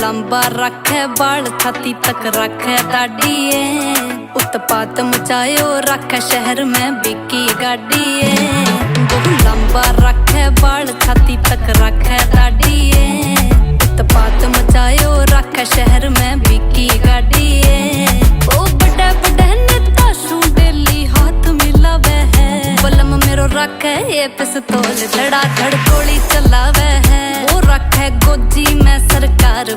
लंबा रखे बाल छाती तक रखे दाढ़िए उत्पात मचायो रखे शहर में बिकी गाड़िए बहु लंबा रखे बाल छाती तक रखे दाढ़िए उत्पात मचायो रखे शहर में बिकी गाड़िए ओ बड़े बड़े नेता शू डेली हाथ मिलावे है बलम मेरो रखे ये पिस्तौल धड़ाधड़ गोली चलावे है वो रखे गोजी में सरकार